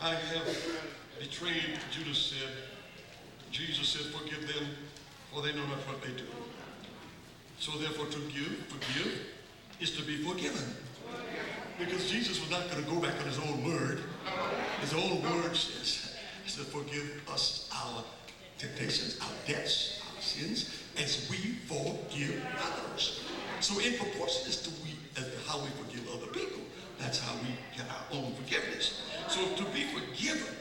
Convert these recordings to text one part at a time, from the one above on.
I have betrayed, Judas said. Jesus said, forgive them, for they know not what they do. So therefore to forgive is to be forgiven. Because Jesus was not going to go back on his own word. His own word says, forgive us our temptations, our debts, our sins, as we forgive others. So in proportion as to how we forgive other people, that's how we get our own forgiveness. So to be forgiven,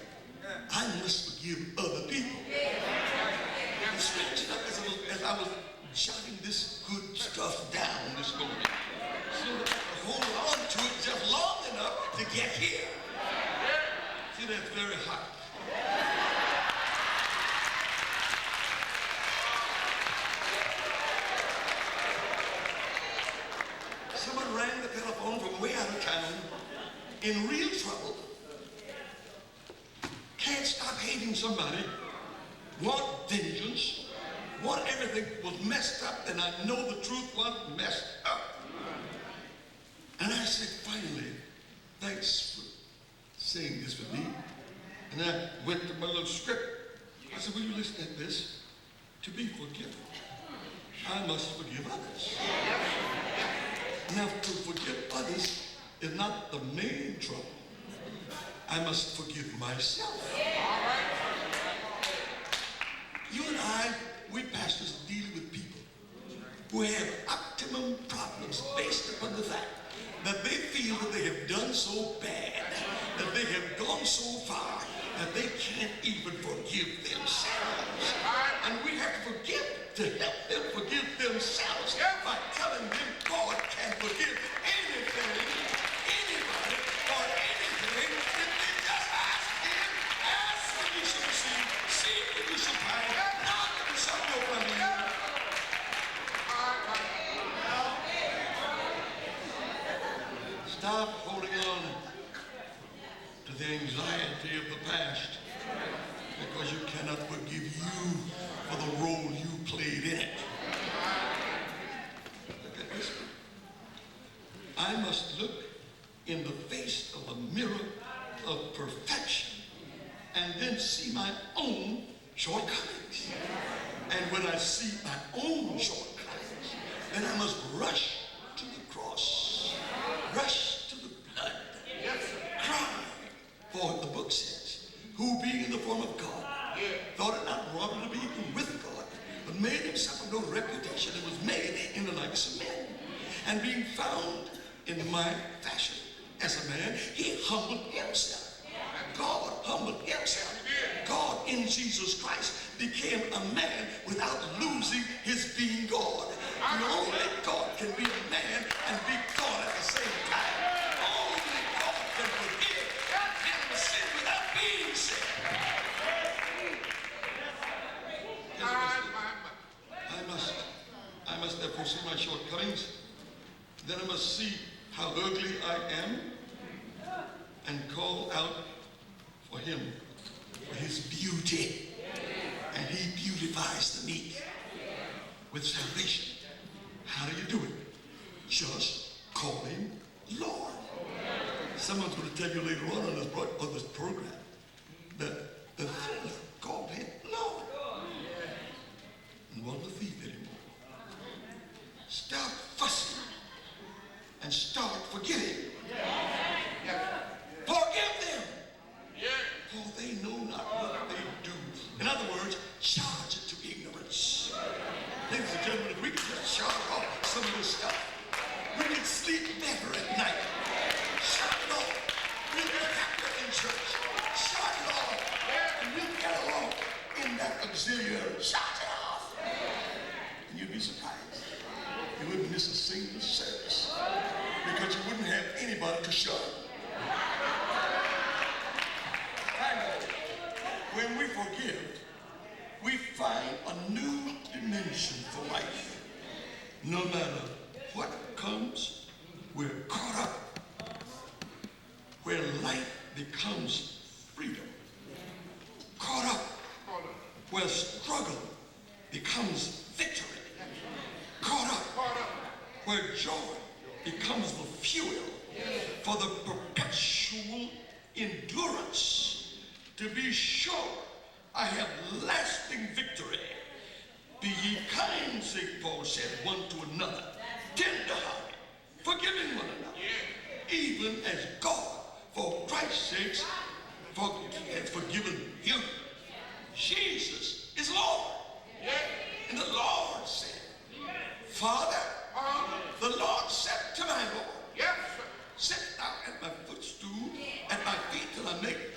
I must forgive other people. And strange enough, as I was jotting this good stuff down this morning, so that I could hold on to it just long enough to get here. See, that's very hot. Someone rang the telephone from way out of town, in real trouble, can't stop hating somebody, want vengeance, want everything was messed up, and I know the truth was messed up. And I said, finally, thanks for saying this with me. And I went to my little script. I said, will you listen at this? To be forgiven, I must forgive others. Now, to forgive others is not the main trouble. I must forgive myself. You and I, we pastors deal with people who have optimum problems based upon the fact that they feel that they have done so bad, that they have gone so far, that they can't even forgive themselves. And we have to forgive to help them forgive themselves by telling them God can forgive anything, anybody, or anything if they just ask him. Ask and you shall receive, seek and you shall find, knock and the door will open to you. Stop holding on to the anxiety of the past, because you cannot forgive you for the role you played in it. Look at this. I must look in the face of the mirror of perfection and then see my own shortcomings. And when I see my own shortcomings, then I must rush to the cross, rush to the blood, cry. For the book says, who being in the form of God, thought it not robbery to be equal with God, but made himself of no reputation, and was made in the likeness of men. And being found in my fashion as a man, he humbled himself. God humbled himself. God in Jesus Christ became a man without losing his being God. And only God can be a man and be God at the same time. Only God can forgive and sin without being sin. I must therefore see my shortcomings. Then I must see how ugly I am and call out for him, for his beauty. And he beautifies the meek with salvation. How do you do it? Just call him Lord. Someone's going to tell you later on this program that the thief called him Lord. And wasn't a thief anymore. Stop fussing and start forgetting. Forgive them, for they know not what they do. In other words, charge it to ignorance. Ladies and gentlemen, if we could just charge off some of this stuff, we could sleep better at night. Shut it off. We'll be happier in church. Shut it off. And we'll get along in that auxiliary. Shut it off. And you'd be surprised. You wouldn't miss a single service because you wouldn't have anybody to shut. When we forgive, we find a new dimension for life. No matter what comes, we're caught up where life becomes freedom. Caught up where struggle becomes victory. Caught up where joy becomes the fuel for the perpetual endurance to be sure I have lasting victory. Be ye kind, St. Paul said, one to another, tender-hearted, forgiving one another, even as God, for Christ's sake, has forgiven you. Jesus is Lord. And the Lord said, Father, the Lord said to my Lord, sit thou at my footstool, at my feet till I make